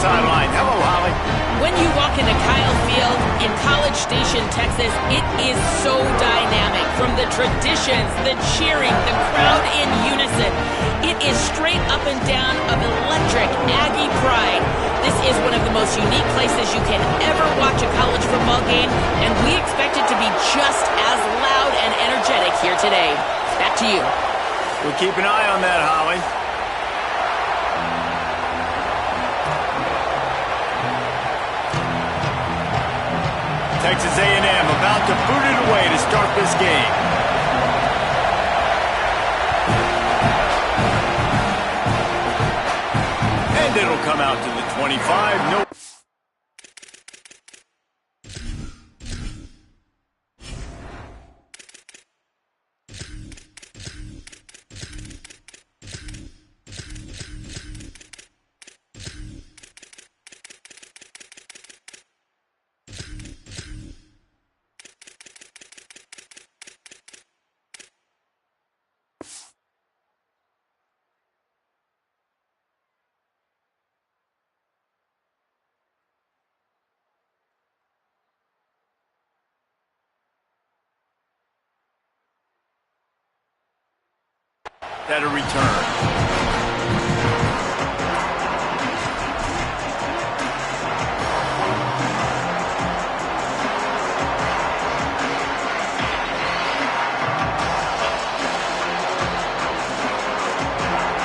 sideline. Hello, Holly. When you walk into Kyle Field in College Station, Texas, it is so dynamic. From the traditions, the cheering, the crowd in unison, it is straight up and down of electric Aggie pride. This is one of the most unique places you can ever watch a college football game, and we expect it to be just as loud and energetic here today. Back to you. We'll keep an eye on that, Holly. Texas A&M about to boot it away to start this game. And it'll come out to the 25. No. That'll return.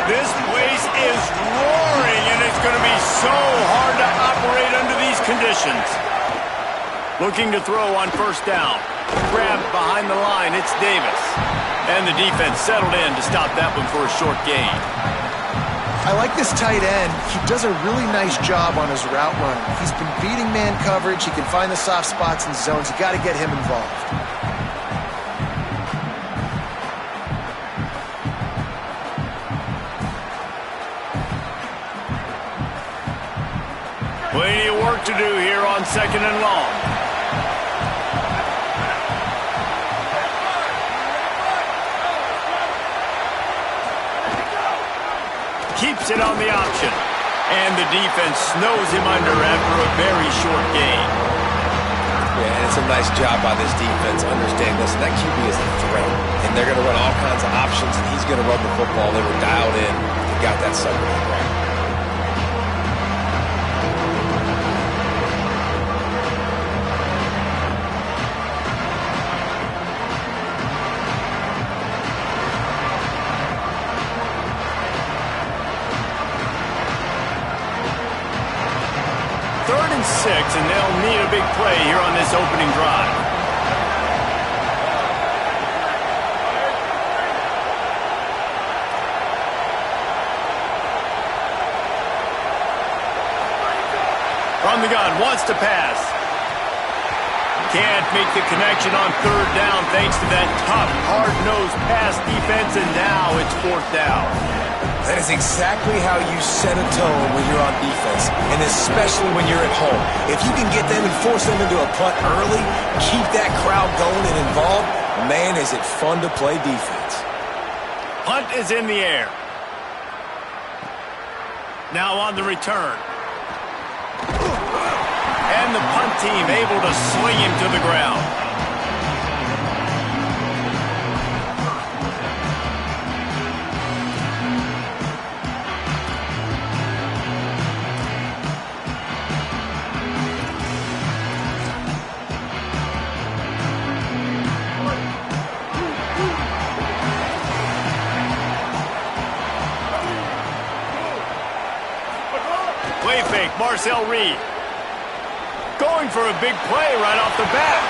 This place is roaring, and it's going to be so hard to operate under these conditions. Looking to throw on first down. Grabbed behind the line, it's Davis. And the defense settled in to stop that one for a short gain. I like this tight end. He does a really nice job on his route running. He's been beating man coverage. He can find the soft spots and zones. You got to get him involved. Plenty of work to do here on second and long. Keeps it on the option. And the defense snows him under after a very short gain. Yeah, and it's a nice job by this defense understanding this. And that QB is a threat. And they're going to run all kinds of options, and he's going to run the football. They were dialed in and got that submarine right. And they'll need a big play here on this opening drive. From the gun, wants to pass. Can't make the connection on third down thanks to that tough, hard-nosed pass defense, and now it's fourth down. That is exactly how you set a tone when you're on defense, and especially when you're at home. If you can get them and force them into a punt early, keep that crowd going and involved, man, is it fun to play defense. Punt is in the air. Now on the return. And the punt team able to swing him to the ground. Marcel Reed going for a big play right off the bat.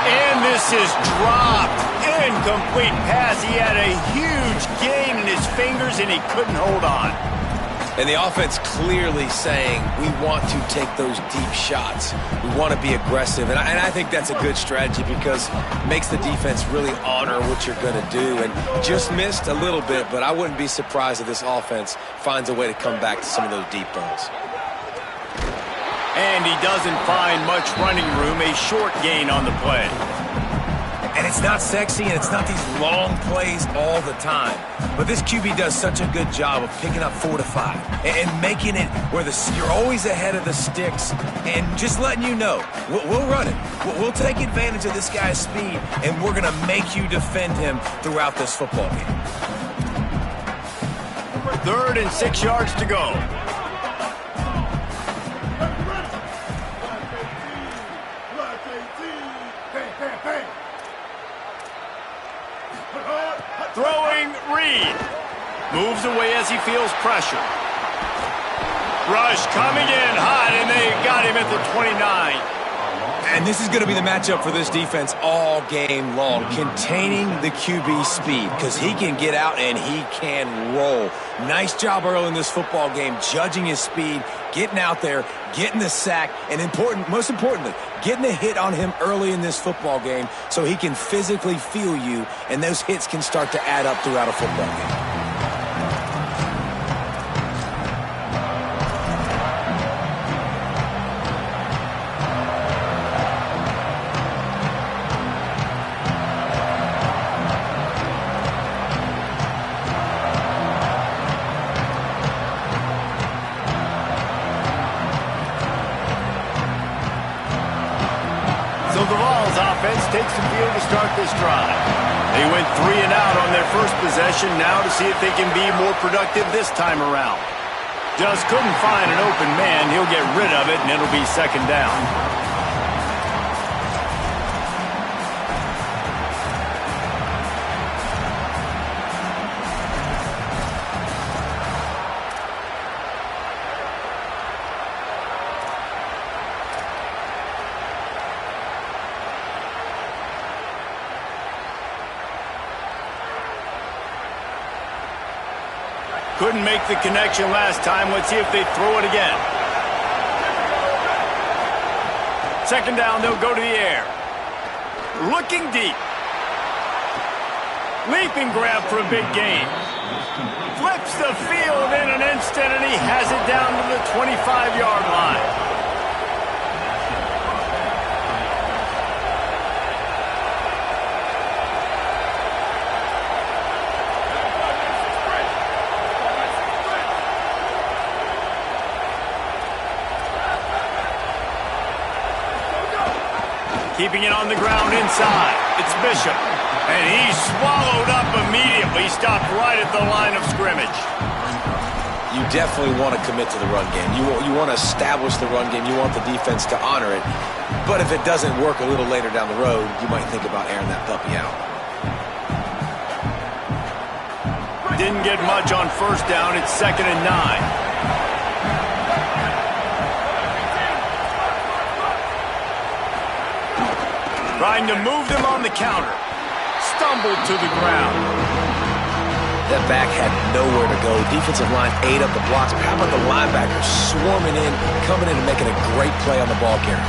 And this is dropped. Incomplete pass. He had a huge gain in his fingers, and he couldn't hold on. And the offense clearly saying, we want to take those deep shots. We want to be aggressive. And I think that's a good strategy because it makes the defense really honor what you're going to do. And just missed a little bit, but I wouldn't be surprised if this offense finds a way to come back to some of those deep balls. And he doesn't find much running room, a short gain on the play. And It's not sexy, and it's not these long plays all the time. But this QB does such a good job of picking up 4 to 5 and making it where you're always ahead of the sticks and just letting you know, we'll run it. We'll take advantage of this guy's speed, and we're going to make you defend him throughout this football game. 3rd and 6 yards to go. Throwing, Reed. Moves away as he feels pressure. Rush coming in hot, and they got him at the 29. And this is going to be the matchup for this defense all game long, containing the QB speed, because he can get out and he can roll. Nice job early in this football game, judging his speed, getting out there, getting the sack, and most importantly, getting a hit on him early in this football game so he can physically feel you, and those hits can start to add up throughout a football game. Takes the field to start this drive. They went 3 and out on their first possession, now to see if they can be more productive this time around. Just couldn't find an open man. He'll get rid of it, and it'll be 2nd down. Couldn't make the connection last time. Let's see if they throw it again. 2nd down, they'll go to the air. Looking deep. Leaping grab for a big gain. Flips the field in an instant, and he has it down to the 25-yard line. Keeping it on the ground inside. It's Bishop. And he's swallowed up immediately. Stopped right at the line of scrimmage. You definitely want to commit to the run game. You want to establish the run game. You want the defense to honor it. But if it doesn't work a little later down the road, you might think about airing that puppy out. Didn't get much on 1st down. It's 2nd and 9. Trying to move them on the counter. Stumbled to the ground. That back had nowhere to go. Defensive line ate up the blocks. How about the linebackers swarming in, coming in and making a great play on the ball carrier?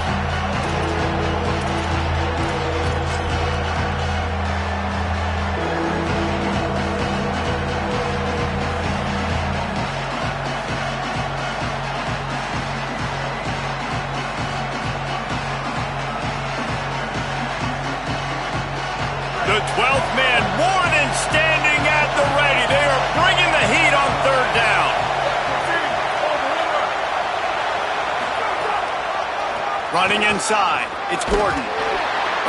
The 12th man, Warren, standing at the ready. They are bringing the heat on 3rd down. Running inside, it's Gordon.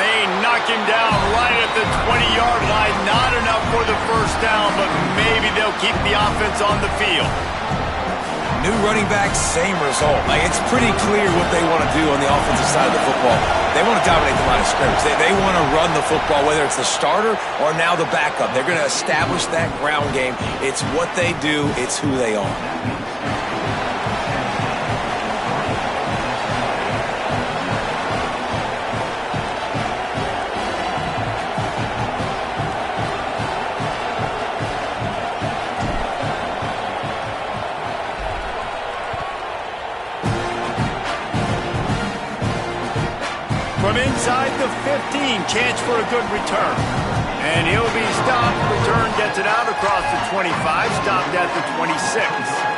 They knock him down right at the 20-yard line. Not enough for the 1st down, but maybe they'll keep the offense on the field. New running back, same result. It's pretty clear what they want to do on the offensive side of the football. They want to dominate the line of scrimmage. They want to run the football, whether it's the starter or now the backup. They're going to establish that ground game. It's what they do. It's who they are. From inside the 15, chance for a good return. And he'll be stopped. Return gets it out across the 25, stopped at the 26.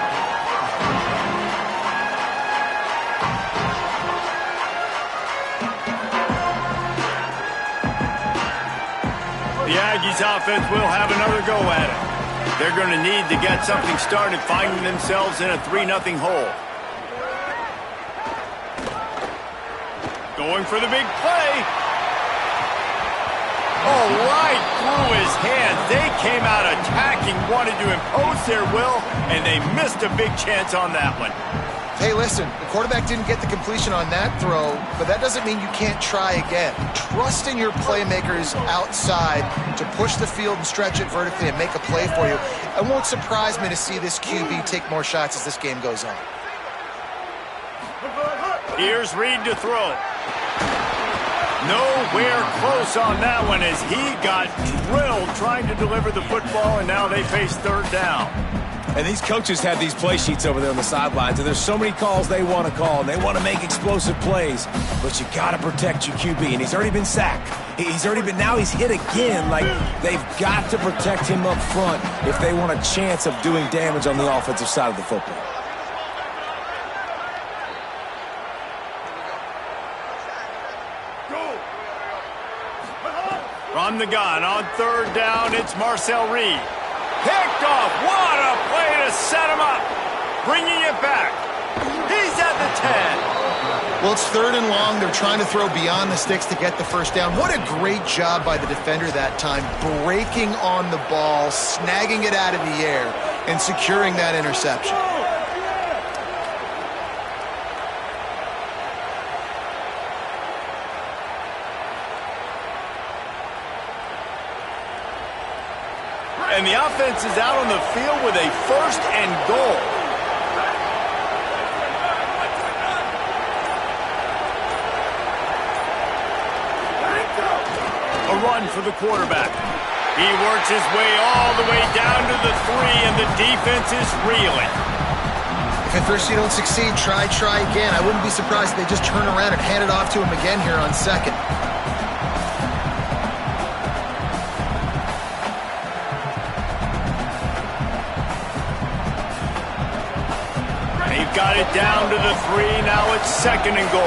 The Aggies offense will have another go at it. They're going to need to get something started, finding themselves in a 3-0 hole. Going for the big play. Oh, right through his hands. They came out attacking, wanted to impose their will, and they missed a big chance on that one. Hey, listen, the quarterback didn't get the completion on that throw, but that doesn't mean you can't try again. Trust in your playmakers outside to push the field and stretch it vertically and make a play for you. It won't surprise me to see this QB take more shots as this game goes on. Here's Reed to throw. Nowhere close on that one as he got drilled trying to deliver the football, and now they face third down. And these coaches have these play sheets over there on the sidelines, and there's so many calls they want to call, and they want to make explosive plays. But you got to protect your QB, and he's already been sacked. Now he's hit again. Like, they've got to protect him up front if they want a chance of doing damage on the offensive side of the football. From the gun on third down, it's Marcel Reed. Picked off. What a play to set him up. Bringing it back. He's at the 10. Well, it's third and long. They're trying to throw beyond the sticks to get the first down. What a great job by the defender that time, breaking on the ball, snagging it out of the air, and securing that interception. And the offense is out on the field with a first and goal. A run for the quarterback. He works his way all the way down to the 3, and the defense is reeling. If at first you don't succeed, try again. I wouldn't be surprised if they just turn around and hand it off to him again here on second. Got it down to the 3. Now it's second and goal.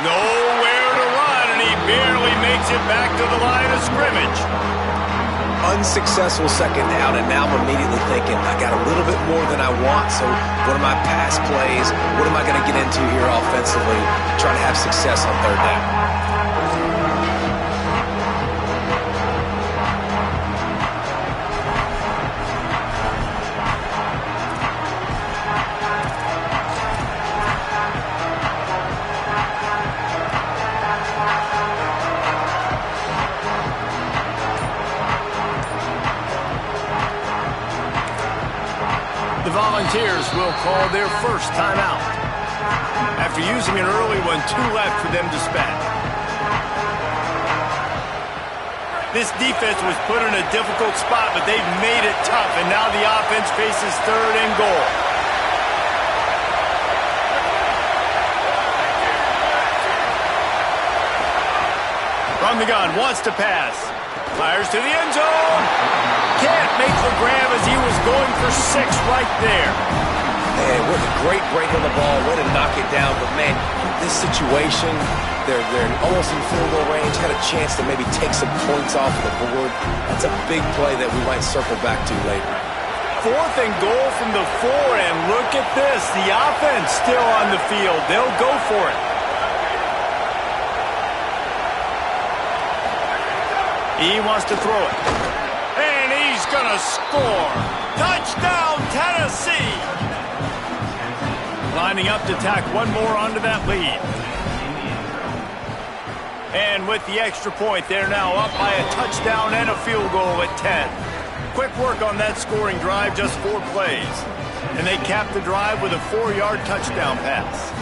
Nowhere to run, and he barely makes it back to the line of scrimmage. Unsuccessful second down, and now I'm immediately thinking, I got a little bit more than I want, so what are my pass plays? What am I going to get into here offensively? Trying to have success on third down. Volunteers will call their first timeout. After using an early one, 2 left for them to spend. This defense was put in a difficult spot, but they've made it tough, and now the offense faces third and goal. From the gun, wants to pass. Fires to the end zone. Can't make the grab as he was going for 6 right there. Man, what a great break on the ball. Way to knock it down. But, man, this situation, they're almost in field goal range. Had a chance to maybe take some points off the board. That's a big play that we might circle back to later. 4th and goal from the 4, and look at this. The offense still on the field. They'll go for it. He wants to throw it. And he's going to score. Touchdown, Tennessee. Lining up to tack one more onto that lead. And with the extra point, they're now up by a touchdown and a field goal at 10. Quick work on that scoring drive, just 4 plays. And they cap the drive with a 4-yard touchdown pass.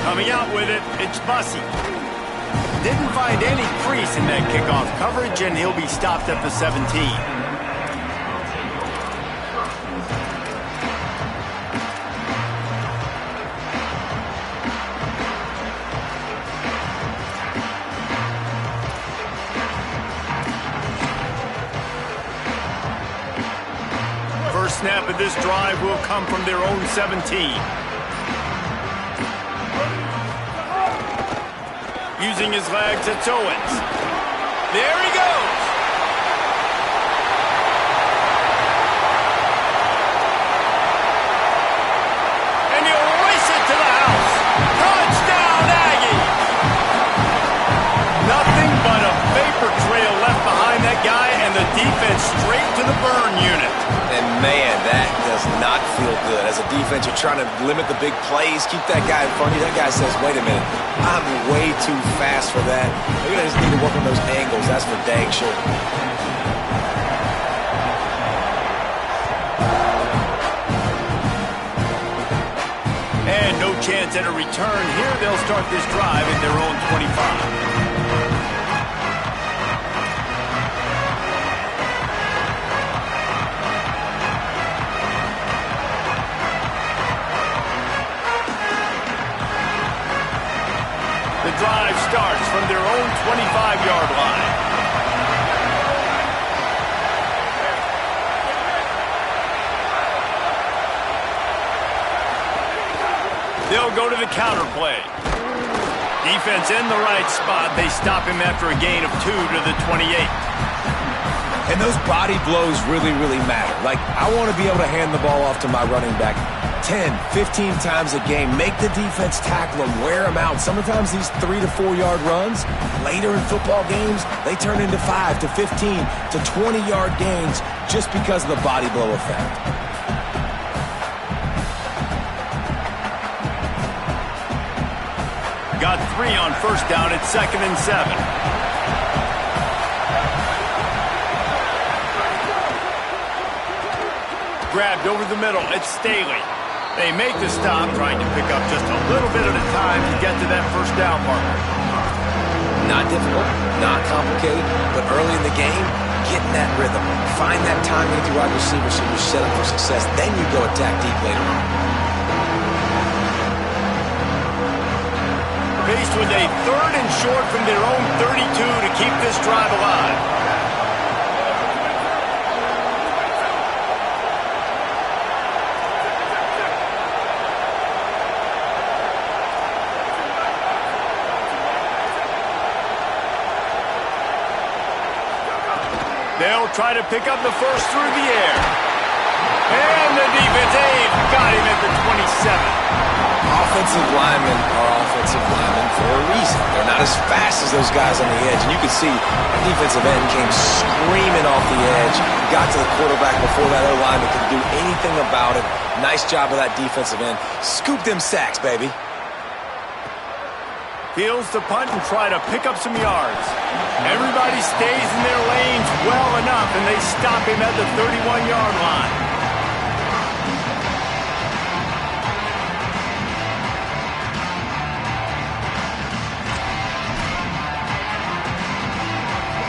Coming out with it, it's Bussey. Didn't find any crease in that kickoff coverage, and he'll be stopped at the 17. this drive will come from their own 17. Using his legs, it's Owens. There he goes. And he'll race it to the house. Touchdown, Aggie. Nothing but a vapor trail left behind that guy, and the defense straight to the burn unit. And man, that does not feel good. As a defense, you're trying to limit the big plays, keep that guy in front of you. That guy says, wait a minute, I'm way too fast for that. You're going to just need to work on those angles. That's for dang sure. And no chance at a return here. They'll start this drive at their own 25. The drive starts from their own 25-yard line. They'll go to the counter play. Defense in the right spot. They stop him after a gain of 2 to the 28. And those body blows really, really matter. Like, I want to be able to hand the ball off to my running back 10, 15 times a game. Make the defense tackle them, wear them out. Sometimes these 3 to 4 yard runs, later in football games, they turn into 5 to 15 to 20 yard gains just because of the body blow effect. Got 3 on first down at 2nd and 7. Grabbed over the middle. It's Staley. They make the stop, trying to pick up just a little bit at a time to get to that first down marker. Not difficult, not complicated, but early in the game, get in that rhythm. Find that timing with your wide receiver so you're set up for success. Then you go attack deep later on. Faced with a 3rd and short from their own 32 to keep this drive alive. They'll try to pick up the first through the air. And the defense, they've got him at the 27. Offensive linemen are offensive linemen for a reason. They're not as fast as those guys on the edge. And you can see the defensive end came screaming off the edge, got to the quarterback before that O-lineman could do anything about it. Nice job of that defensive end. Scoop them sacks, baby. Fields to punt and try to pick up some yards. Everybody stays in their lanes well enough, and they stop him at the 31-yard line.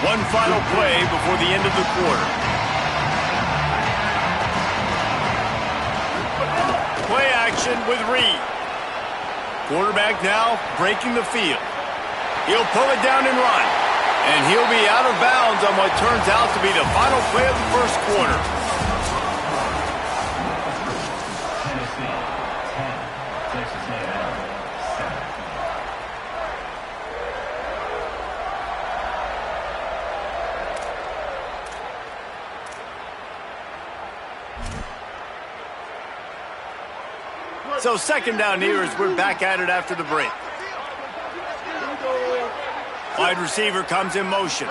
One final play before the end of the quarter. Play action with Reed. Quarterback now breaking the field. He'll pull it down and run. And he'll be out of bounds on what turns out to be the final play of the first quarter. So 2nd down here as we're back at it after the break. Wide receiver comes in motion.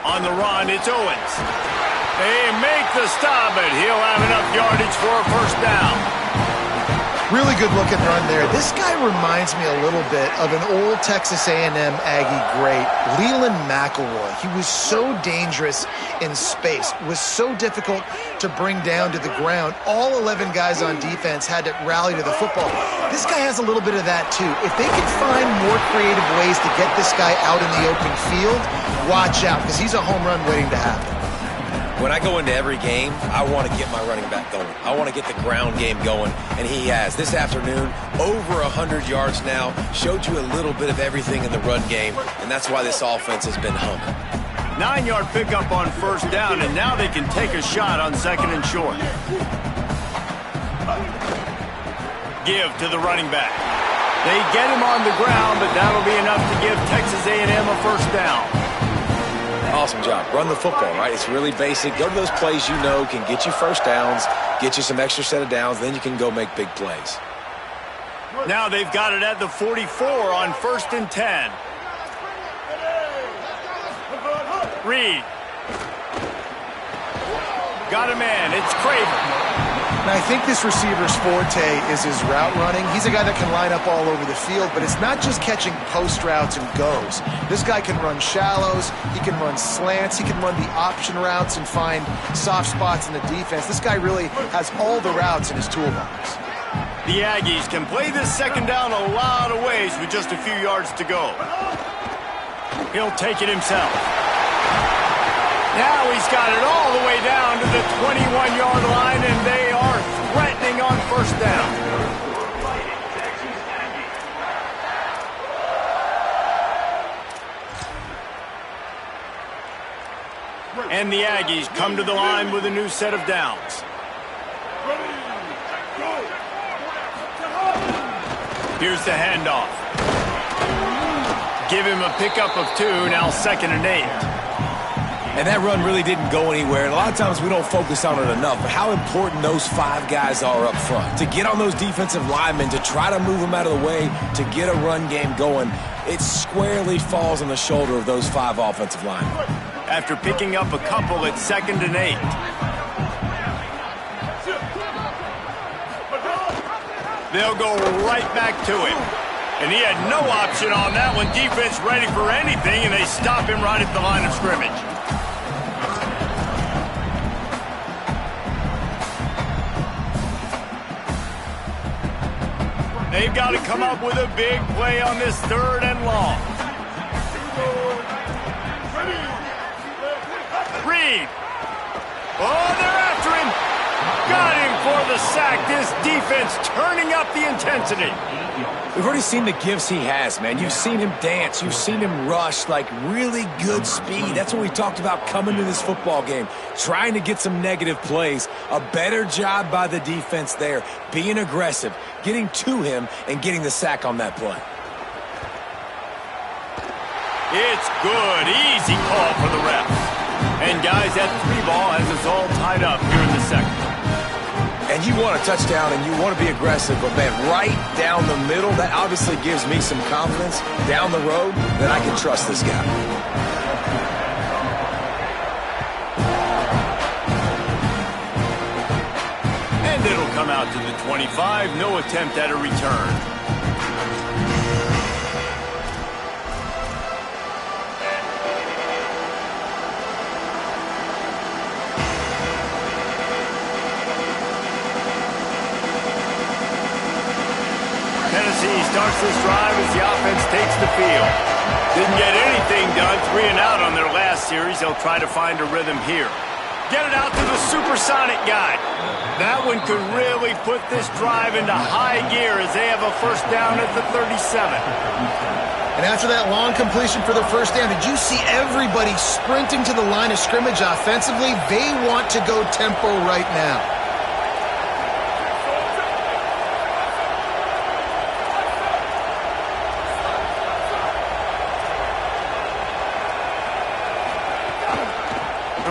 On the run, it's Owens. They make the stop, but he'll have enough yardage for a first down. Really good looking run there. This guy reminds me a little bit of an old Texas A&M Aggie great, Leland McElroy. He was so dangerous in space, was so difficult to bring down to the ground. All 11 guys on defense had to rally to the football. This guy has a little bit of that too. If they can find more creative ways to get this guy out in the open field, watch out, because he's a home run waiting to happen. When I go into every game, I want to get my running back going. I want to get the ground game going, and he has. This afternoon, over 100 yards now, showed you a little bit of everything in the run game, and that's why this offense has been humming. 9-yard pickup on first down, and now they can take a shot on 2nd and short. Give to the running back. They get him on the ground, but that'll be enough to give Texas A&M a first down. Awesome job. Run the football, right? It's really basic. Go to those plays you know can get you first downs, get you some extra set of downs, then you can go make big plays. Now they've got it at the 44 on 1st and 10. Reed. Got a man. It's Craven. And I think this receiver's forte is his route running. He's a guy that can line up all over the field, but it's not just catching post routes and goes. This guy can run shallows, he can run slants, he can run the option routes and find soft spots in the defense. This guy really has all the routes in his toolbox. The Aggies can play this 2nd down a lot of ways with just a few yards to go. He'll take it himself. Now he's got it all the way down to the 21-yard line, and they are threatening on first down. And the Aggies come to the line with a new set of downs. Here's the handoff. Give him a pickup of 2, now 2nd and 8. And that run really didn't go anywhere. And a lot of times we don't focus on it enough, but how important those 5 guys are up front. To get on those defensive linemen, to try to move them out of the way, to get a run game going, it squarely falls on the shoulder of those 5 offensive linemen. After picking up a couple at 2nd and 8. They'll go right back to him. And he had no option on that one. Defense ready for anything, and they stop him right at the line of scrimmage. They've got to come up with a big play on this 3rd and long. Reed. Oh, they're after him. Got him for the sack. This defense turning up the intensity. We've already seen the gifts he has, man. You've seen him dance. You've seen him rush, like really good speed. That's what we talked about coming to this football game, trying to get some negative plays. A better job by the defense there, being aggressive, getting to him, and getting the sack on that play. It's good. Easy call for the refs. And, guys, that 3-ball has us all tied up here in the 2nd. And you want a touchdown and you want to be aggressive, but, man, right down the middle, that obviously gives me some confidence down the road that I can trust this guy. And it'll come out to the 25. No attempt at a return. Tennessee starts this drive as the offense takes the field. Didn't get anything done, 3 and out on their last series. They'll try to find a rhythm here. Get it out to the supersonic guy. That one could really put this drive into high gear as they have a first down at the 37. And after that long completion for the first down, did you see everybody sprinting to the line of scrimmage offensively? They want to go tempo right now.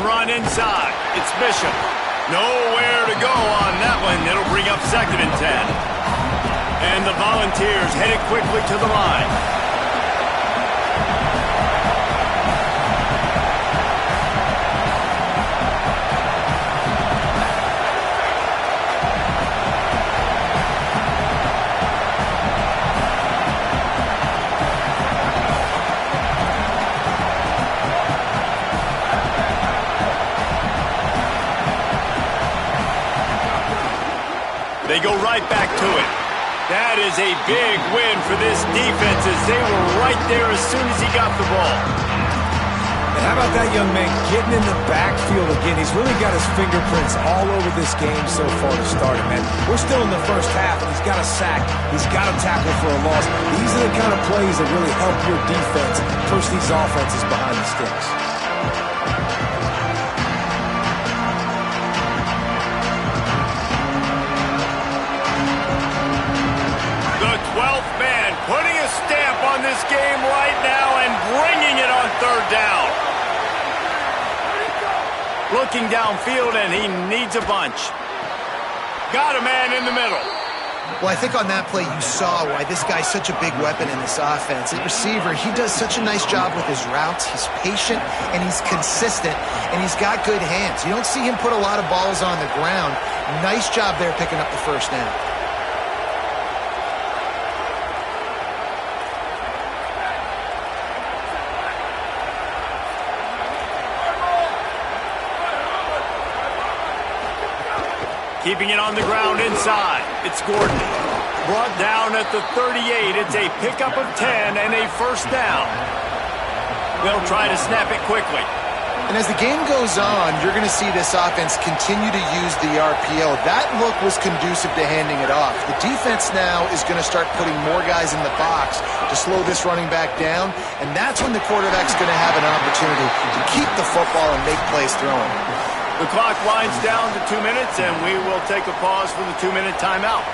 Run inside. It's Bishop. Nowhere to go on that one. It'll bring up 2nd and 10. And the Volunteers headed quickly to the line. They go right back to it. That is a big win for this defense as they were right there as soon as he got the ball. And how about that young man getting in the backfield again? He's really got his fingerprints all over this game so far to start it, man. We're still in the first half, and he's got a sack. He's got a tackle for a loss. These are the kind of plays that really help your defense push these offenses behind the sticks. The 12th man putting a stamp on this game right now and bringing it on third down. Looking downfield, and he needs a bunch. Got a man in the middle. Well, I think on that play you saw why this guy's such a big weapon in this offense. At receiver, he does such a nice job with his routes. He's patient, and he's consistent, and he's got good hands. You don't see him put a lot of balls on the ground. Nice job there picking up the first down. Keeping it on the ground inside. It's Gordon. Brought down at the 38. It's a pickup of 10 and a first down. They'll try to snap it quickly. And as the game goes on, you're going to see this offense continue to use the RPO. That look was conducive to handing it off. The defense now is going to start putting more guys in the box to slow this running back down, and that's when the quarterback's going to have an opportunity to keep the football and make plays throwing. The clock winds down to 2 minutes, and we will take a pause for the 2-minute timeout.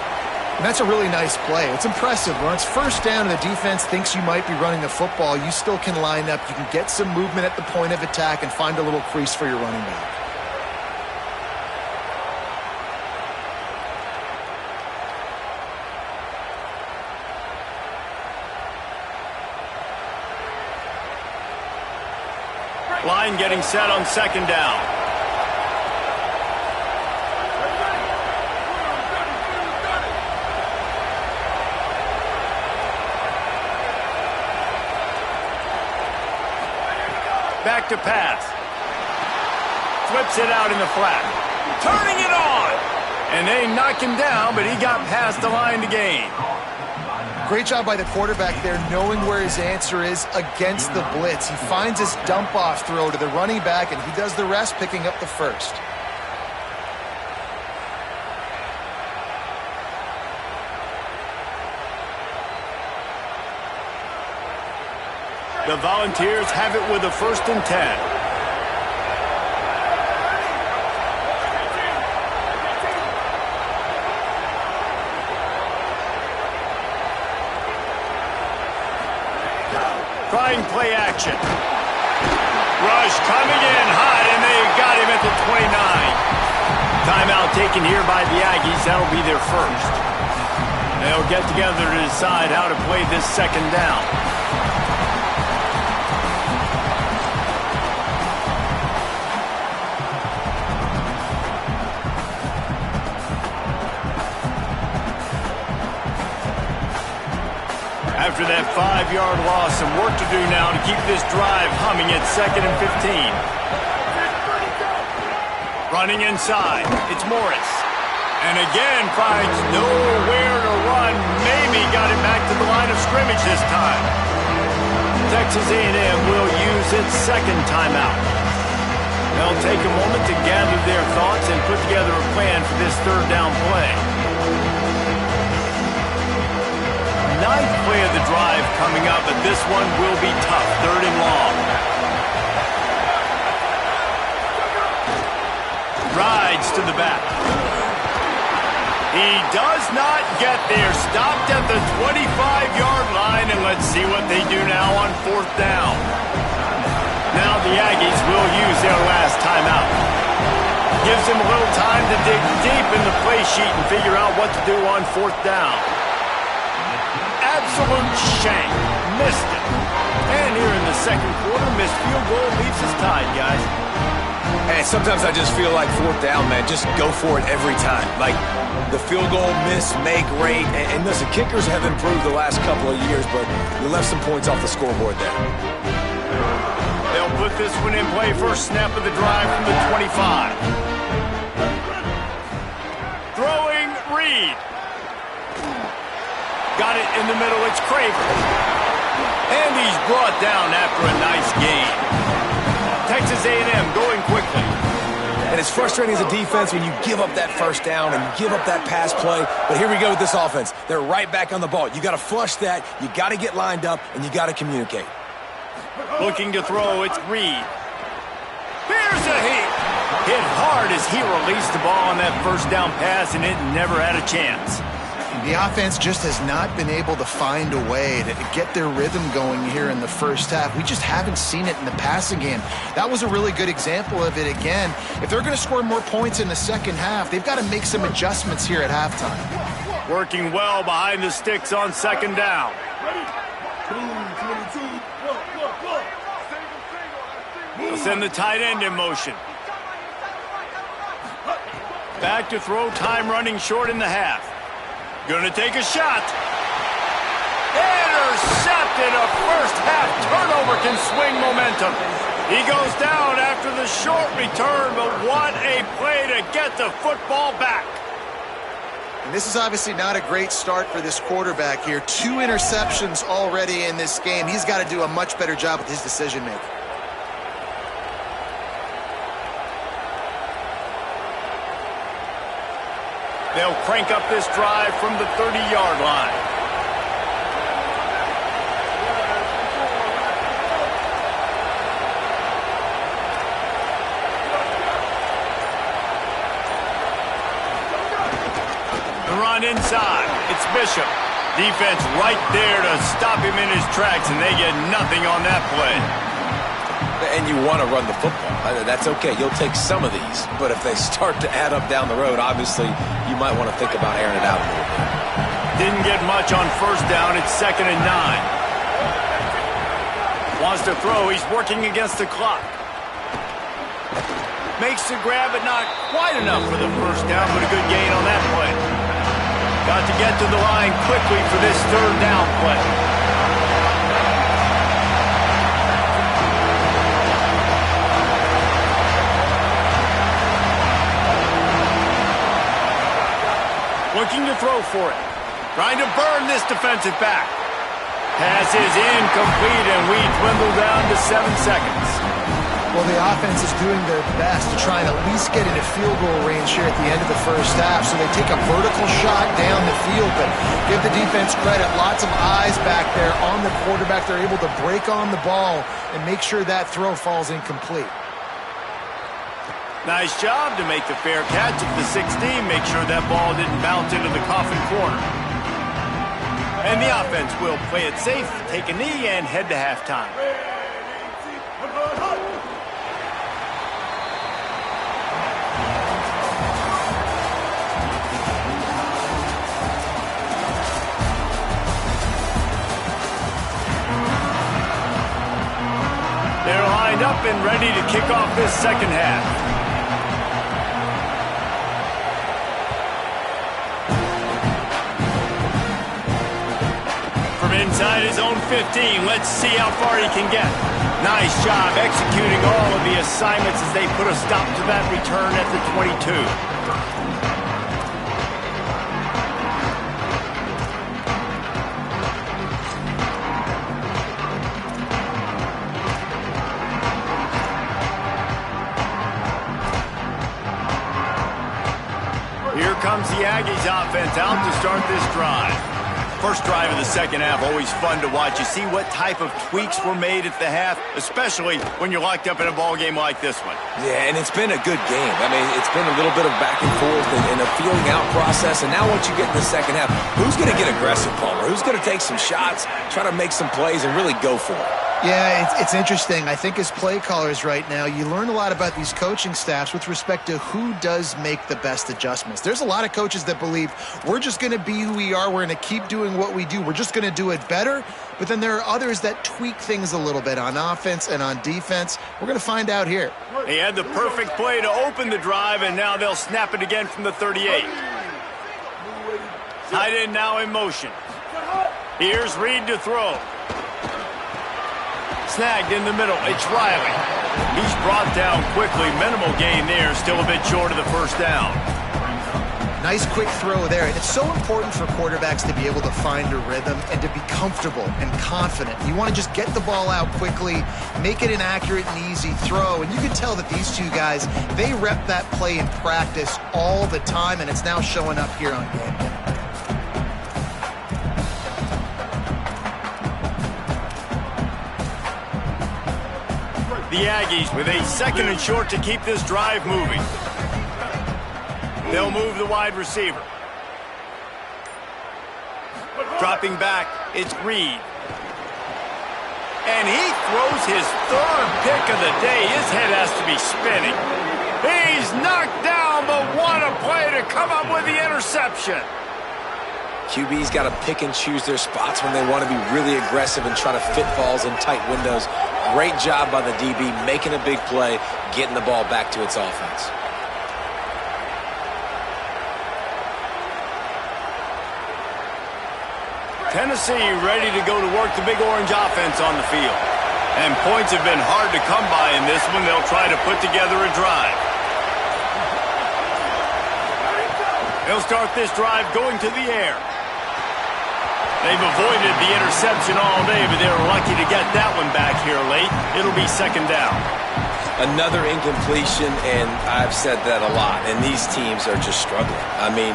And that's a really nice play. It's impressive. When it's first down and the defense thinks you might be running the football, you still can line up. You can get some movement at the point of attack and find a little crease for your running back. Line getting set on second down. Back to pass. Flips it out in the flat. Turning it on. And they knock him down, but he got past the line to gain. Great job by the quarterback there, knowing where his answer is against the blitz. He finds his dump-off throw to the running back, and he does the rest, picking up the first. The Volunteers have it with a 1st and 10. Trying play action. Rush coming in hot, and they got him at the 29. Timeout taken here by the Aggies. That'll be their first. They'll get together to decide how to play this second down. After that 5-yard loss, some work to do now to keep this drive humming at 2nd and 15. Running inside, it's Morris. And again finds nowhere to run. Maybe got it back to the line of scrimmage this time. Texas A&M will use its second timeout. They'll take a moment to gather their thoughts and put together a plan for this third down play. 9th play of the drive coming up, but this one will be tough. 3rd and long. Rides to the back. He does not get there. Stopped at the 25-yard line, and let's see what they do now on 4th down. Now the Aggies will use their last timeout. Gives them a little time to dig deep in the play sheet and figure out what to do on 4th down. Absolute shank. Missed it. And here in the second quarter, missed field goal leaves us tied, guys. And sometimes I just feel like 4th down, man. Just go for it every time. Like the field goal miss, make, rate. And listen, kickers have improved the last couple of years, but we left some points off the scoreboard there. They'll put this one in play. First snap of the drive from the 25. Throwing Reed. Got it in the middle, it's Craver. And he's brought down after a nice gain. Texas A&M going quickly. And it's frustrating as a defense when you give up that first down and you give up that pass play. But here we go with this offense. They're right back on the ball. You got to flush that, you got to get lined up, and you got to communicate. Looking to throw, it's Reed. Here's a hit. Hit hard as he released the ball on that first down pass, and it never had a chance. The offense just has not been able to find a way to get their rhythm going here in the first half. We just haven't seen it in the passing game. That was a really good example of it again. If they're going to score more points in the second half, they've got to make some adjustments here at halftime. Working well behind the sticks on second down. They'll send the tight end in motion. Back to throw, time running short in the half. Going to take a shot. Intercepted. A first half turnover can swing momentum. He goes down after the short return, but what a play to get the football back. And this is obviously not a great start for this quarterback here. 2 interceptions already in this game. He's got to do a much better job with his decision-making. They'll crank up this drive from the 30-yard line. The run inside. It's Bishop. Defense right there to stop him in his tracks, and they get nothing on that play. And you want to run the football. That's okay. You'll take some of these. But if they start to add up down the road, obviously, you might want to think about airing it out a little bit. Didn't get much on first down. It's 2nd and 9. Wants to throw. He's working against the clock. Makes the grab, but not quite enough for the first down, but a good gain on that play. Got to get to the line quickly for this 3rd down play. Looking to throw for it. Trying to burn this defensive back. Pass is incomplete, and we dwindle down to 7 seconds. Well, the offense is doing their best to try and at least get into field goal range here at the end of the first half. So they take a vertical shot down the field, but give the defense credit. Lots of eyes back there on the quarterback. They're able to break on the ball and make sure that throw falls incomplete. Nice job to make the fair catch at the 16. Make sure that ball didn't bounce into the coffin corner. And the offense will play it safe, take a knee, and head to halftime. They're lined up and ready to kick off this second half. Inside his own 15. Let's see how far he can get. Nice job executing all of the assignments as they put a stop to that return at the 22. Here comes the Aggies offense out to start this drive. First drive of the second half, always fun to watch. You see what type of tweaks were made at the half, especially when you're locked up in a ball game like this one. Yeah, and it's been a good game. I mean, it's been a little bit of back and forth and a feeling out process. And now once you get in the second half, who's going to get aggressive, Palmer? Who's going to take some shots, try to make some plays, and really go for it? Yeah, it's interesting. I think as play callers right now, you learn a lot about these coaching staffs with respect to who does make the best adjustments. There's a lot of coaches that believe we're just going to be who we are. We're going to keep doing what we do. We're just going to do it better. But then there are others that tweak things a little bit on offense and on defense. We're going to find out here. He had the perfect play to open the drive, and now they'll snap it again from the 38. Tight end now in motion. Here's Reed to throw. Snagged in the middle. It's Riley. He's brought down quickly. Minimal gain there. Still a bit short of the first down. Nice quick throw there. And it's so important for quarterbacks to be able to find a rhythm and to be comfortable and confident. You want to just get the ball out quickly, make it an accurate and easy throw. And you can tell that these two guys, they rep that play in practice all the time, and it's now showing up here on game day. The Aggies with a 2nd and short to keep this drive moving. They'll move the wide receiver. Dropping back, it's Reed. And he throws his third pick of the day. His head has to be spinning. He's knocked down, but what a play to come up with the interception. QB's got to pick and choose their spots when they want to be really aggressive and try to fit balls in tight windows. Great job by the DB, making a big play, getting the ball back to its offense. Tennessee ready to go to work the big orange offense on the field. And points have been hard to come by in this one. They'll try to put together a drive. They'll start this drive going to the air. They've avoided the interception all day, but they were lucky to get that one back here late. It'll be second down. Another incompletion, and I've said that a lot, and these teams are just struggling. I mean,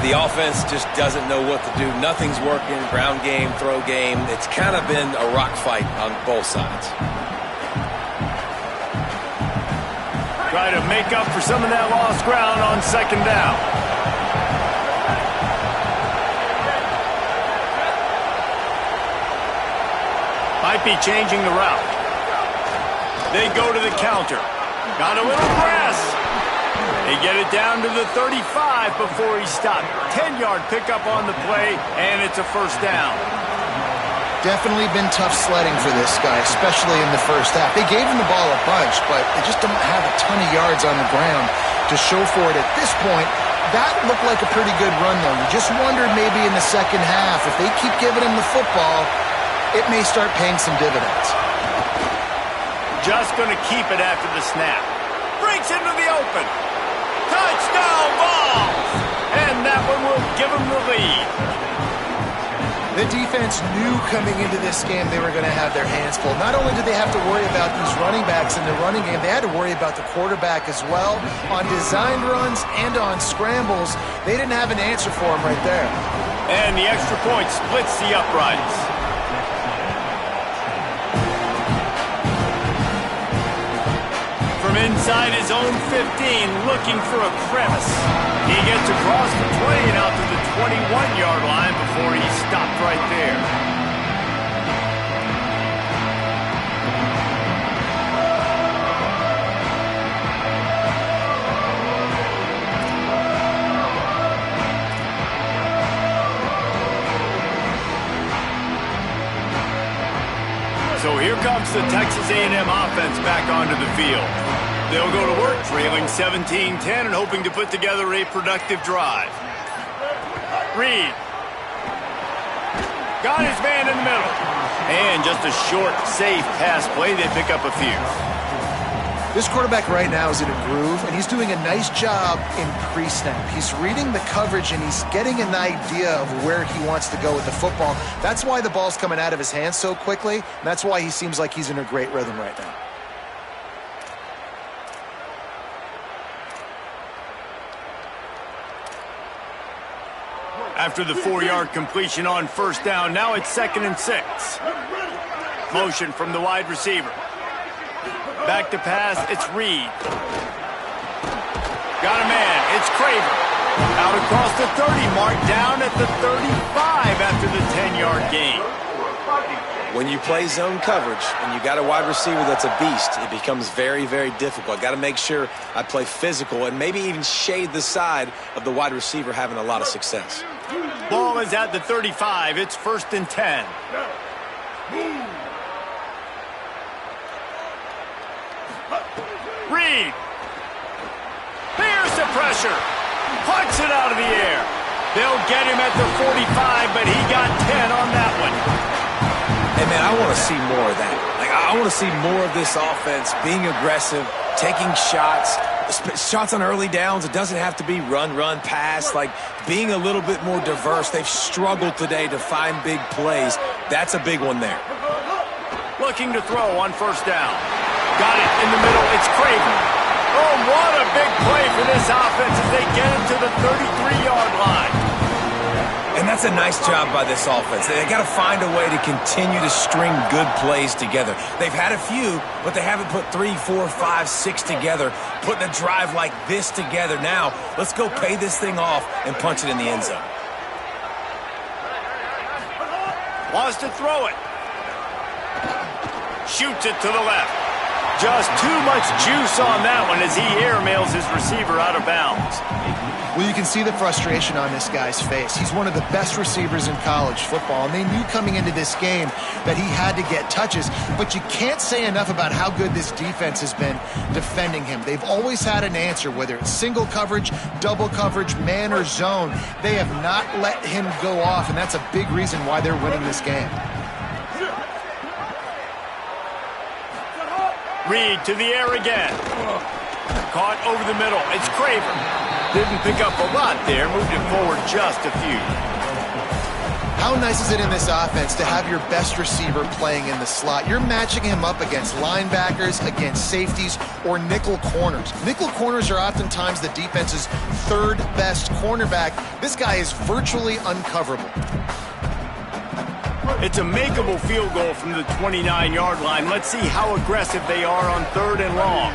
the offense just doesn't know what to do. Nothing's working, ground game, throw game. It's kind of been a rock fight on both sides. Try to make up for some of that lost ground on second down. Might be changing the route. They go to the counter. Got a little press. They get it down to the 35 before he stopped. 10-yard pickup on the play, and it's a first down. Definitely been tough sledding for this guy, especially in the first half. They gave him the ball a bunch, but they just don't have a ton of yards on the ground to show for it at this point. That looked like a pretty good run, though. You just wondered maybe in the second half, if they keep giving him the football, it may start paying some dividends. Just going to keep it after the snap. Breaks into the open. Touchdown ball! And that one will give him the lead. The defense knew coming into this game they were going to have their hands full. Not only did they have to worry about these running backs in the running game, they had to worry about the quarterback as well. On designed runs and on scrambles, they didn't have an answer for him right there. And the extra point splits the uprights. From inside his own 15, looking for a crevice. He gets across the 20 and out to the 21-yard line before he stopped right there. So here comes the Texas A&M offense back onto the field. They'll go to work trailing 17-10 and hoping to put together a productive drive. Reed. Got his man in the middle. And just a short, safe pass play. They pick up a few. This quarterback right now is in a groove, and he's doing a nice job in pre-snap. He's reading the coverage, and he's getting an idea of where he wants to go with the football. That's why the ball's coming out of his hands so quickly, and that's why he seems like he's in a great rhythm right now. After the 4-yard completion on first down, now it's 2nd and 6. Motion from the wide receiver. Back to pass, it's Reed. Got a man, it's Craver. Out across the 30 mark, down at the 35 after the 10-yard gain. When you play zone coverage and you got a wide receiver that's a beast, it becomes very, very difficult. Got to make sure I play physical and maybe even shade the side of the wide receiver having a lot of success. Ball is at the 35. It's 1st and 10. Reed. Here's the pressure. Puts it out of the air. They'll get him at the 45, but he got 10 on that one. Hey, man, I want to see more of that. I want to see more of this offense being aggressive, taking shots on early downs. It doesn't have to be run, pass. Being a little bit more diverse. They've struggled today to find big plays. That's a big one there. Looking to throw on first down. Got it in the middle. It's Craven. Oh, what a big play for this offense as they get it to the 33-yard line. And that's a nice job by this offense. They got to find a way to continue to string good plays together. They've had a few, but they haven't put 3, 4, 5, 6 together, putting a drive like this together. Now, let's go pay this thing off and punch it in the end zone. Wants to throw it. Shoots it to the left. Just too much juice on that one as he airmails his receiver out of bounds. Well, you can see the frustration on this guy's face. He's one of the best receivers in college football, and they knew coming into this game that he had to get touches, but you can't say enough about how good this defense has been defending him. They've always had an answer, whether it's single coverage, double coverage, man or zone. They have not let him go off, and that's a big reason why they're winning this game. Reed to the air again. Caught over the middle. It's Craver. Didn't pick up a lot there. Moved it forward just a few. How nice is it in this offense to have your best receiver playing in the slot? You're matching him up against linebackers, against safeties, or nickel corners. Nickel corners are oftentimes the defense's third best cornerback. This guy is virtually uncoverable. It's a makeable field goal from the 29-yard line. Let's see how aggressive they are on 3rd and long.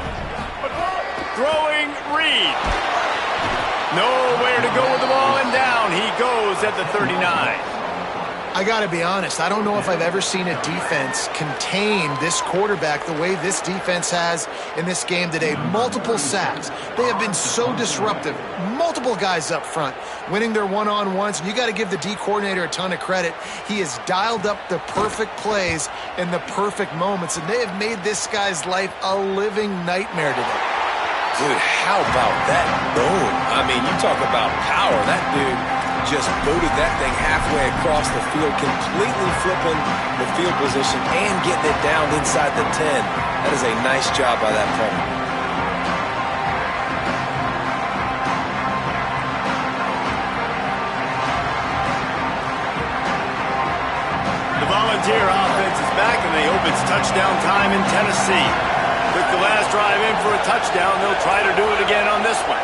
Throwing Reed. Nowhere to go with the ball, and down he goes at the 39. I got to be honest, I don't know if I've ever seen a defense contain this quarterback the way this defense has in this game today. Multiple sacks. They have been so disruptive. Multiple guys up front winning their one-on-ones, and you got to give the D coordinator a ton of credit. He has dialed up the perfect plays in the perfect moments, and they have made this guy's life a living nightmare today. Dude, how about that boom? I mean, you talk about power. That dude just booted that thing halfway across the field, completely flipping the field position and getting it down inside the 10. That is a nice job by that punter. The Volunteer offense is back, and they hope it's touchdown time in Tennessee. Took the last drive in for a touchdown. They'll try to do it again on this one.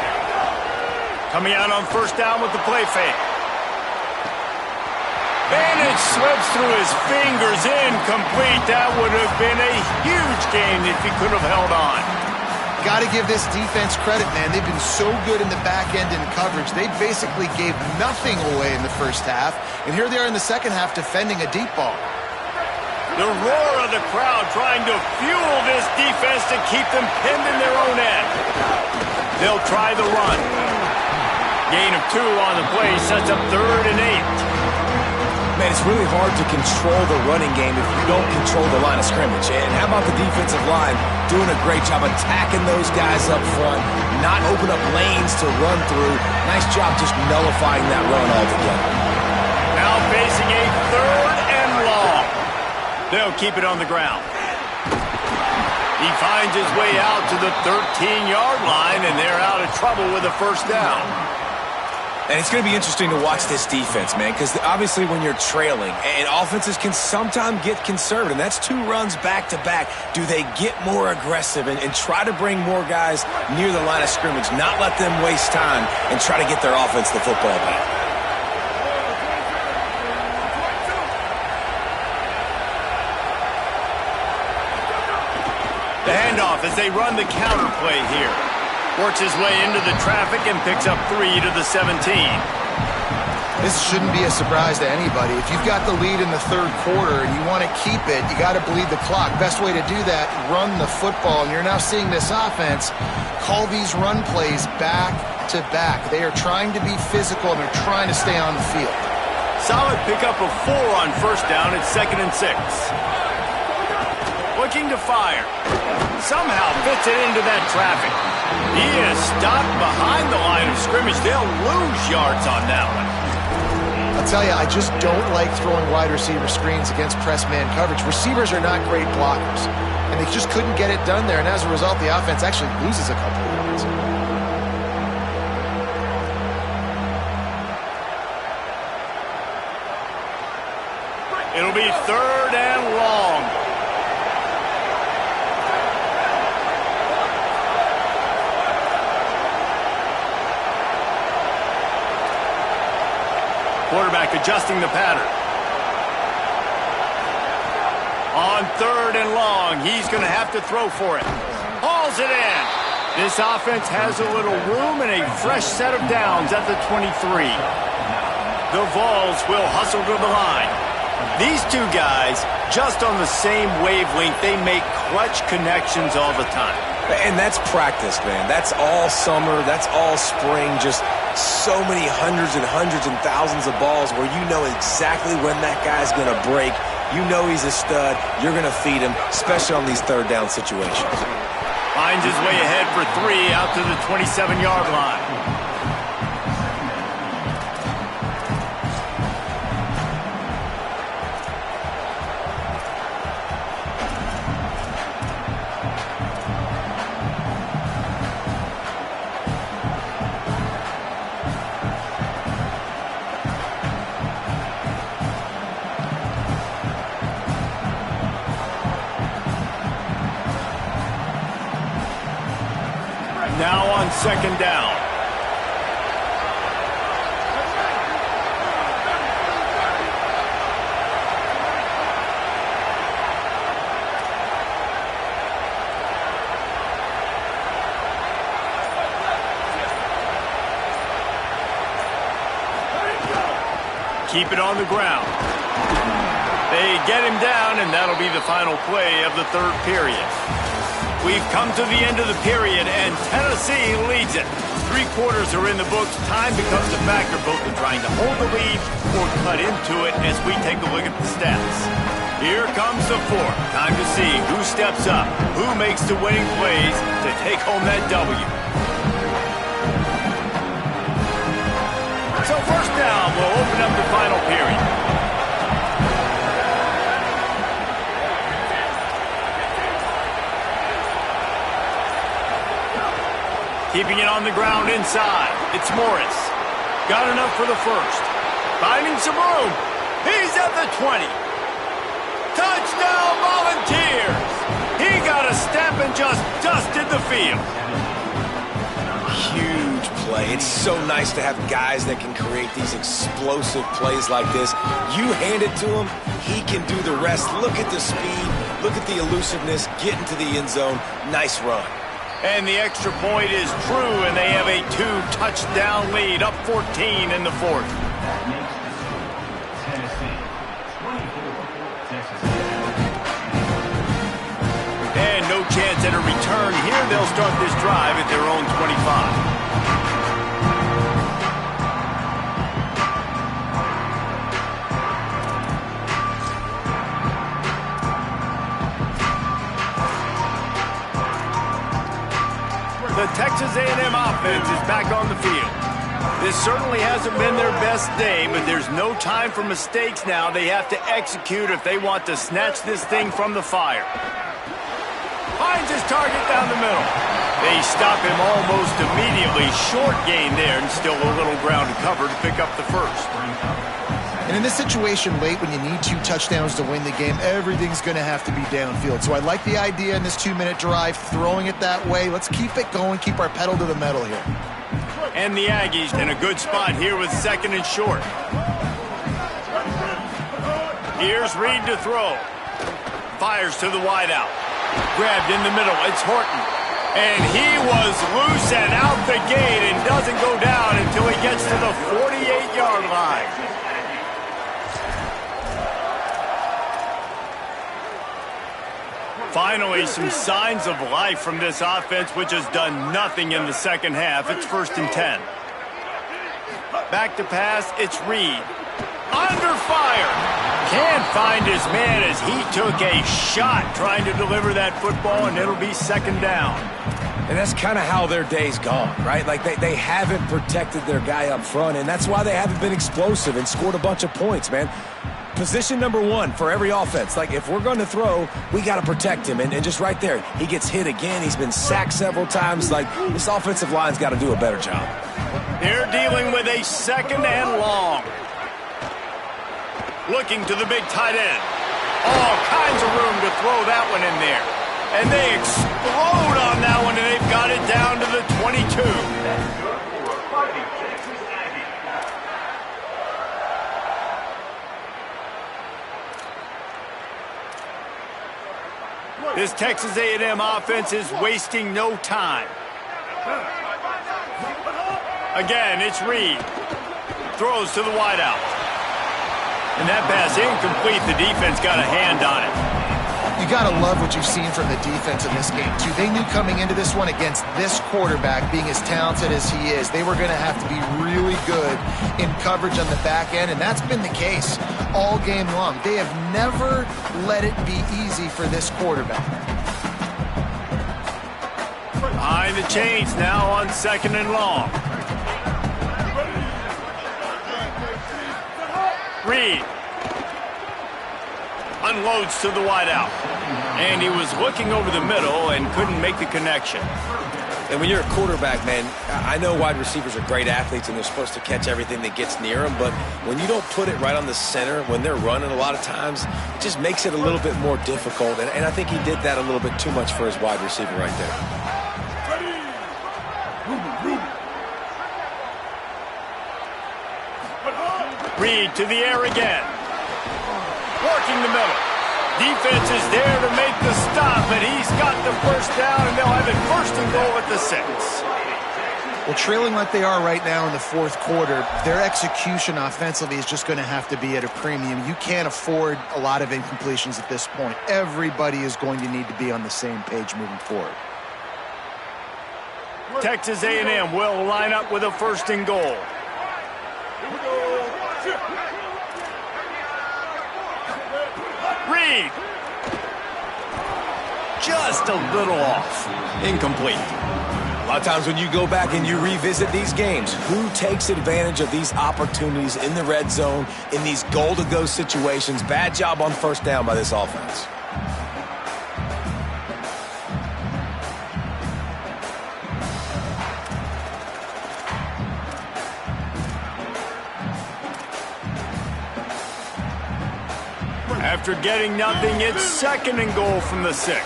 Coming out on 1st down with the play fake. And it slips through his fingers, incomplete. That would have been a huge gain if he could have held on. Got to give this defense credit, man. They've been so good in the back end in coverage. They basically gave nothing away in the first half, and here they are in the second half defending a deep ball. The roar of the crowd trying to fuel this defense to keep them pinned in their own end. They'll try the run. Gain of 2 on the play sets up 3rd and 8. Man, it's really hard to control the running game if you don't control the line of scrimmage. And how about the defensive line doing a great job attacking those guys up front, not open up lanes to run through. Nice job just nullifying that run altogether. Now facing a 3rd and long. They'll keep it on the ground. He finds his way out to the 13-yard line, and they're out of trouble with a 1st down. And it's going to be interesting to watch this defense, man, because obviously when you're trailing, and offenses can sometimes get conservative, and that's 2 runs back-to-back. Do they get more aggressive and try to bring more guys near the line of scrimmage, not let them waste time, and try to get their offense the football back? The handoff as they run the counter play here. Works his way into the traffic and picks up 3 to the 17. This shouldn't be a surprise to anybody. If you've got the lead in the 3rd quarter and you want to keep it, you got to bleed the clock. Best way to do that, run the football. And you're now seeing this offense call these run plays back to back. They are trying to be physical, and they're trying to stay on the field. Solid pickup of 4 on 1st down. It's 2nd and 6. Looking to fire. Somehow fits it into that traffic. He is stopped behind the line of scrimmage. They'll lose yards on that one. I'll tell you, I just don't like throwing wide receiver screens against press man coverage. Receivers are not great blockers, and they just couldn't get it done there, and as a result, the offense actually loses a couple of yards. It'll be 3rd and long. Quarterback adjusting the pattern. On 3rd and long, he's going to have to throw for it. Hauls it in. This offense has a little room and a fresh set of downs at the 23. The Vols will hustle to the line. These two guys, just on the same wavelength, they make clutch connections all the time. And that's practice, man. That's all summer. That's all spring. Just so many hundreds and thousands of balls where you know exactly when that guy's going to break. You know he's a stud. You're going to feed him, especially on these third down situations. Finds his way ahead for 3 out to the 27-yard line. Now on second down. Keep it on the ground. They get him down, and that'll be the final play of the third period. We've come to the end of the period, and Tennessee leads it. 3 quarters are in the books. Time becomes a factor, both in trying to hold the lead or cut into it as we take a look at the stats. Here comes the fourth. Time to see who steps up, who makes the winning plays to take home that W. So first down will open up the final period. Keeping it on the ground inside. It's Morris. Got enough for the first. Finding some room. He's at the 20. Touchdown Volunteers. He got a step and just dusted the field. Huge play. It's so nice to have guys that can create these explosive plays like this. You hand it to him, he can do the rest. Look at the speed. Look at the elusiveness. Get into the end zone. Nice run. And the extra point is true, and they have a 2-touchdown lead, up 14 in the fourth. And no chance at a return here. They'll start this drive at their own 25. The Texas A&M offense is back on the field. This certainly hasn't been their best day, but there's no time for mistakes now. They have to execute if they want to snatch this thing from the fire. Finds his target down the middle. They stop him almost immediately. Short gain there, and still a little ground to cover to pick up the first. And in this situation late when you need 2 touchdowns to win the game, everything's going to have to be downfield. So I like the idea in this 2-minute drive, throwing it that way. Let's keep it going, keep our pedal to the metal here. And the Aggies in a good spot here with second and short. Here's Reed to throw. Fires to the wideout. Grabbed in the middle. It's Horton. And he was loose and out the gate and doesn't go down until he gets to the 48-yard line. Finally, some signs of life from this offense, which has done nothing in the second half. It's 1st and 10. Back to pass, it's Reed. Under fire. Can't find his man as he took a shot trying to deliver that football, and it'll be 2nd down. And that's kind of how their day's gone, right? Like they haven't protected their guy up front, and that's why they haven't been explosive and scored a bunch of points, man. Position number 1 for every offense. Like, if we're going to throw, we got to protect him. And just right there, he gets hit again. He's been sacked several times. Like, this offensive line's got to do a better job. They're dealing with a 2nd and long. Looking to the big tight end. All kinds of room to throw that one in there. And they explode on that one, and they've got it down to the 22. This Texas A&M offense is wasting no time. Again, it's Reed. Throws to the wideout. And that pass incomplete. The defense got a hand on it. You got to love what you've seen from the defense in this game, too. They knew coming into this one against this quarterback, being as talented as he is, they were going to have to be really good in coverage on the back end, and that's been the case all game long. They have never let it be easy for this quarterback. Behind the chains now on 2nd and long. Reed unloads to the wideout. And he was looking over the middle and couldn't make the connection. And when you're a quarterback, man, I know wide receivers are great athletes and they're supposed to catch everything that gets near them, but when you don't put it right on the center, when they're running a lot of times, it just makes it a little bit more difficult. And I think he did that a little bit too much for his wide receiver right there. Reed to the air again. Working the middle. Defense is there to make the stop, and he's got the first down, and they'll have it 1st and goal at the 6. Well, trailing like they are right now in the 4th quarter, their execution offensively is just going to have to be at a premium. You can't afford a lot of incompletions at this point. Everybody is going to need to be on the same page moving forward. Texas A&M will line up with a 1st and goal. Reed. Just a little off. Incomplete. A lot of times when you go back and you revisit these games, who takes advantage of these opportunities in the red zone, in these goal-to-go situations? Bad job on 1st down by this offense. After getting nothing, it's 2nd and goal from the 6.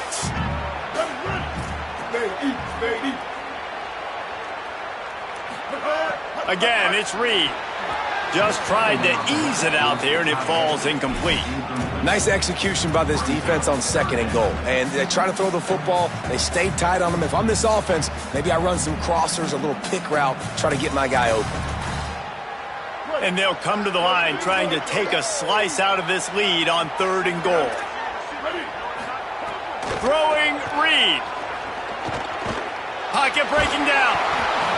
Again, it's Reed. Just tried to ease it out there, and it falls incomplete. Nice execution by this defense on 2nd and goal. And they try to throw the football. They stay tight on them. If I'm this offense, maybe I run some crossers, a little pick route, try to get my guy open. And they'll come to the line trying to take a slice out of this lead on 3rd and goal. Throwing Reed. Pocket breaking down.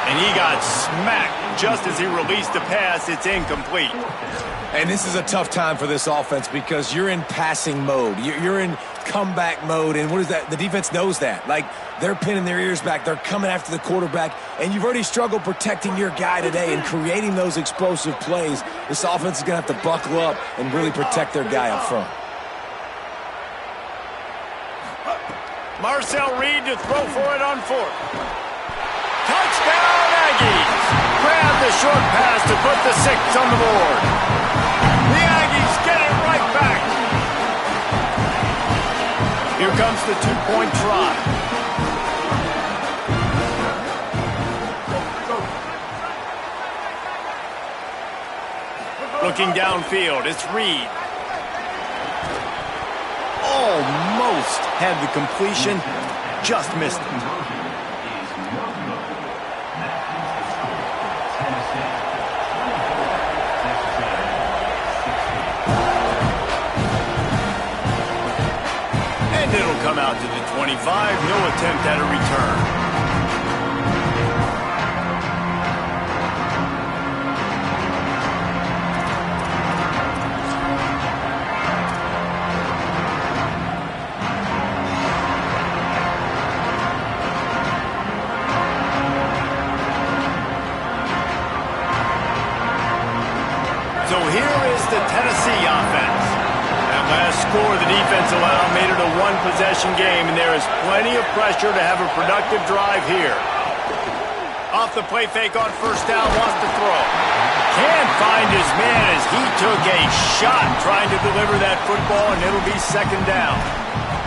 And he got smacked just as he released the pass. It's incomplete. And this is a tough time for this offense because you're in passing mode. You're in comeback mode. And what is that? The defense knows that. Like, they're pinning their ears back. They're coming after the quarterback. And you've already struggled protecting your guy today and creating those explosive plays. This offense is going to have to buckle up and really protect their guy up front. Marcel Reed to throw for it on 4th. Touchdown, Aggies! Grab the short pass to put the 6 on the board. The Aggies get it right back. Here comes the 2-point try. Looking downfield, it's Reed. Almost had the completion, just missed it. And it'll come out to the 25, no attempt at a return. So here is the Tennessee offense. That last score the defense allowed made it a 1-possession game, and there is plenty of pressure to have a productive drive here. Off the play fake on 1st down, wants to throw. Can't find his man as he took a shot trying to deliver that football, and it'll be 2nd down.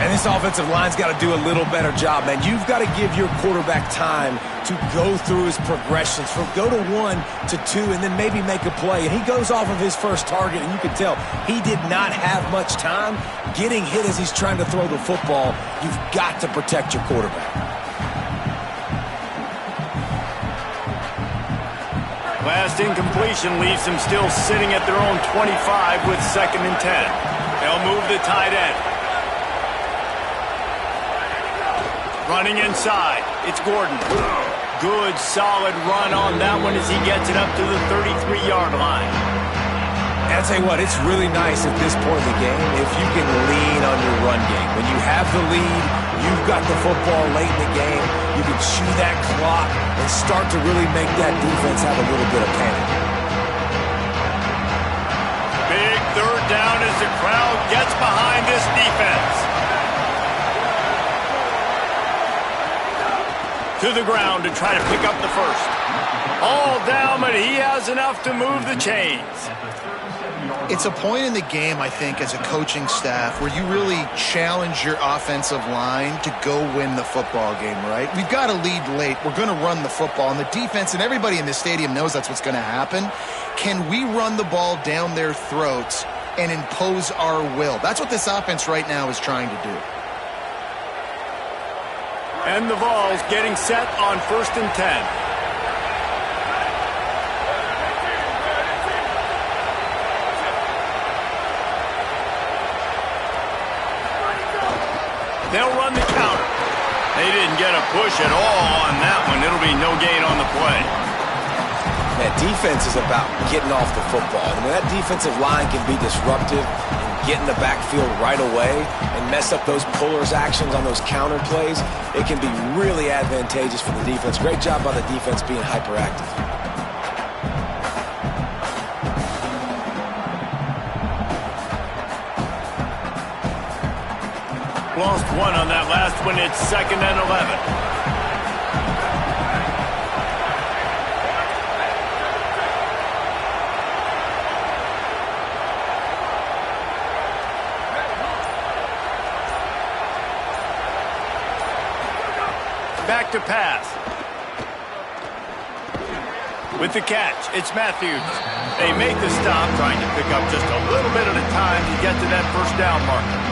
And this offensive line's got to do a little better job, man. You've got to give your quarterback time to go through his progressions, from go to 1 to 2, and then maybe make a play. And he goes off of his first target, and you can tell he did not have much time getting hit as he's trying to throw the football. You've got to protect your quarterback. Last incompletion leaves them still sitting at their own 25 with 2nd and 10. They'll move the tight end. Running inside, it's Gordon. Good, solid run on that one as he gets it up to the 33-yard line. And I'll tell you what, it's really nice at this point in the game if you can lean on your run game. When you have the lead, you've got the football late in the game, you can chew that clock and start to really make that defense have a little bit of panic. Big 3rd down as the crowd gets behind this defense. To the ground to try to pick up the first. All down, but he has enough to move the chains. It's a point in the game, I think, as a coaching staff where you really challenge your offensive line to go win the football game, right? We've got to lead late. We're going to run the football. And the defense and everybody in the stadium knows that's what's going to happen. Can we run the ball down their throats and impose our will? That's what this offense right now is trying to do. And the Vols getting set on 1st and 10. They'll run the counter. They didn't get a push at all on that one. It'll be no gain on the play. That defense is about getting off the football. And when that defensive line can be disruptive and get in the backfield right away and mess up those pullers actions on those counter plays, it can be really advantageous for the defense. Great job by the defense being hyperactive. Lost one on that last one. It's 2nd and 11. Back to pass. With the catch, it's Matthews. They make the stop, trying to pick up just a little bit at a time to get to that 1st down marker.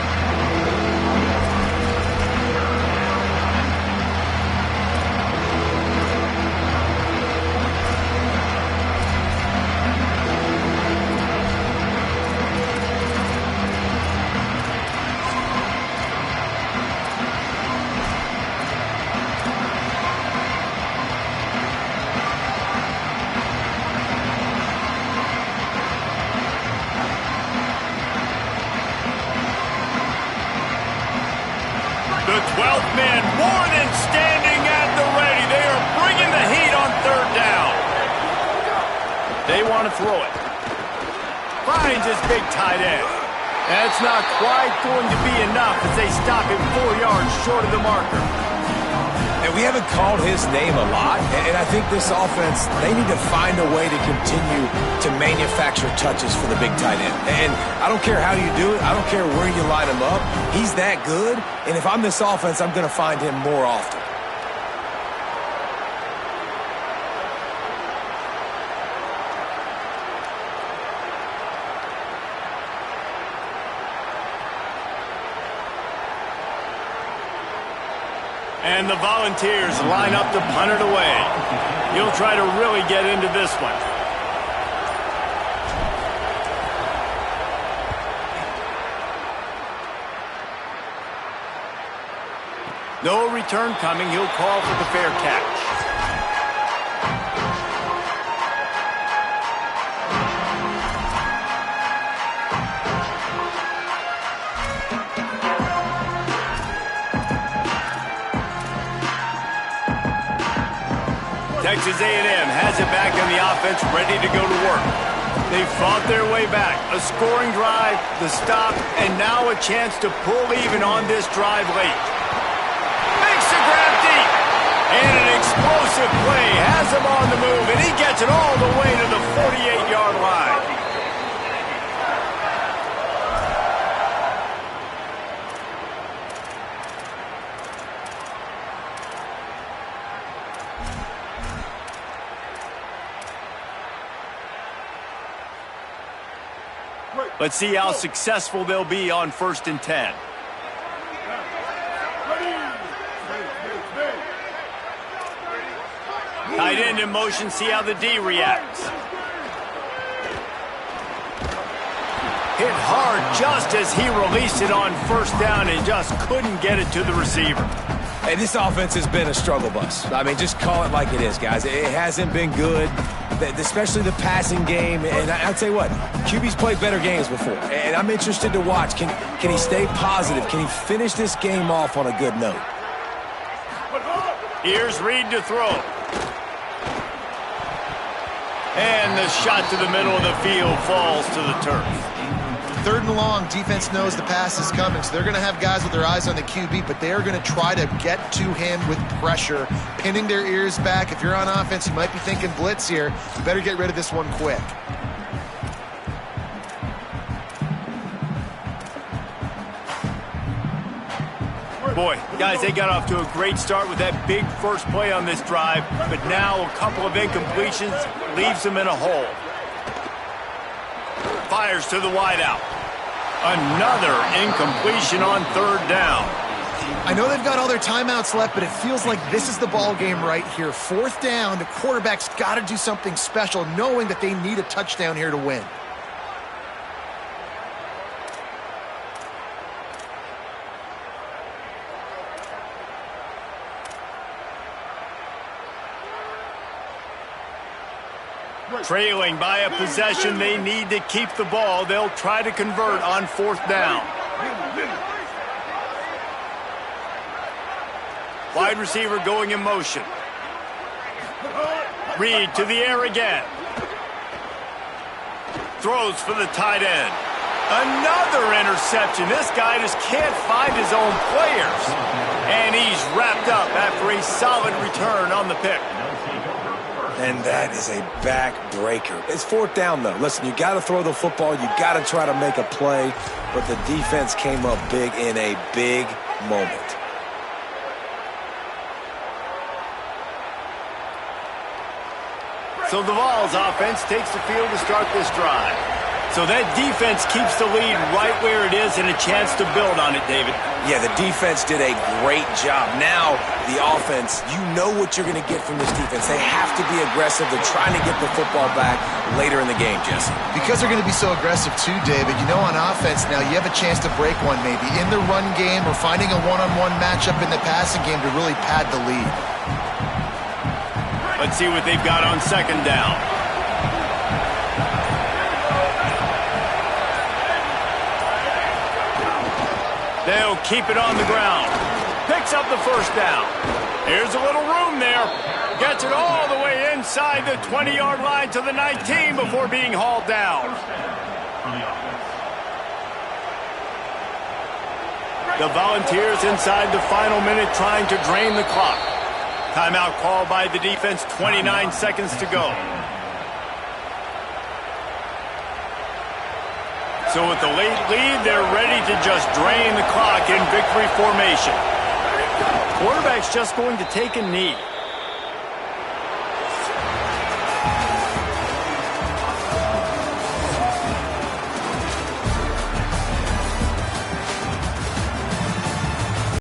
The 12th man more than standing at the ready. They are bringing the heat on 3rd down. They want to throw it. Finds his big tight end. That's not quite going to be enough as they stop him 4 yards short of the marker. And we haven't called his name a lot, and I think this offense, they need to find a way to continue to manufacture touches for the big tight end. And I don't care how you do it. I don't care where you line him up. He's that good, and if I'm this offense, I'm going to find him more often. And the Volunteers line up to punt it away. He'll try to really get into this one. No return coming. He'll call for the fair catch. Texas A&M has it back on the offense, ready to go to work. They fought their way back. A scoring drive, the stop, and now a chance to pull even on this drive late. Makes the grab deep. And an explosive play has him on the move, and he gets it all the way to the 48-yard line. Let's see how successful they'll be on 1st and 10. Tight end in motion, see how the D reacts. Hit hard just as he released it on first down and just couldn't get it to the receiver. Hey, this offense has been a struggle bus. I mean, just call it like it is, guys. It hasn't been good, especially the passing game. And I'll tell you what, QB's played better games before. And I'm interested to watch. Can he stay positive? Can he finish this game off on a good note? Here's Reed to throw. And the shot to the middle of the field falls to the turf. 3rd and long, defense knows the pass is coming, so they're going to have guys with their eyes on the QB, but they're going to try to get to him with pressure, pinning their ears back. If you're on offense, you might be thinking blitz here. You better get rid of this one quick. Boy, guys, they got off to a great start with that big first play on this drive, but now a couple of incompletions leaves them in a hole. Fires to the wideout. Another incompletion on 3rd down. I know they've got all their timeouts left, but it feels like this is the ball game right here. 4th down, the quarterback's got to do something special, knowing that they need a touchdown here to win. Trailing by a possession, they need to keep the ball. They'll try to convert on 4th down. Wide receiver going in motion. Reed to the air again. Throws for the tight end. Another interception. This guy just can't find his own players. And he's wrapped up after a solid return on the pick. And that is a backbreaker. It's 4th down, though. Listen, you got to throw the football. You got to try to make a play. But the defense came up big in a big moment. So the Vols offense takes the field to start this drive. So that defense keeps the lead right where it is and a chance to build on it, David. Yeah, the defense did a great job. Now, the offense, you know what you're going to get from this defense. They have to be aggressive. They're trying to get the football back later in the game, Jesse. Because they're going to be so aggressive too, David, you know on offense now you have a chance to break one maybe in the run game or finding a one-on-one matchup in the passing game to really pad the lead. Let's see what they've got on 2nd down. They'll keep it on the ground. Picks up the 1st down. Here's a little room there. Gets it all the way inside the 20-yard line to the 19 before being hauled down. The Volunteers inside the final minute trying to drain the clock. Timeout called by the defense, 29 seconds to go. So with the late lead, they're ready to just drain the clock in victory formation. Quarterback's just going to take a knee.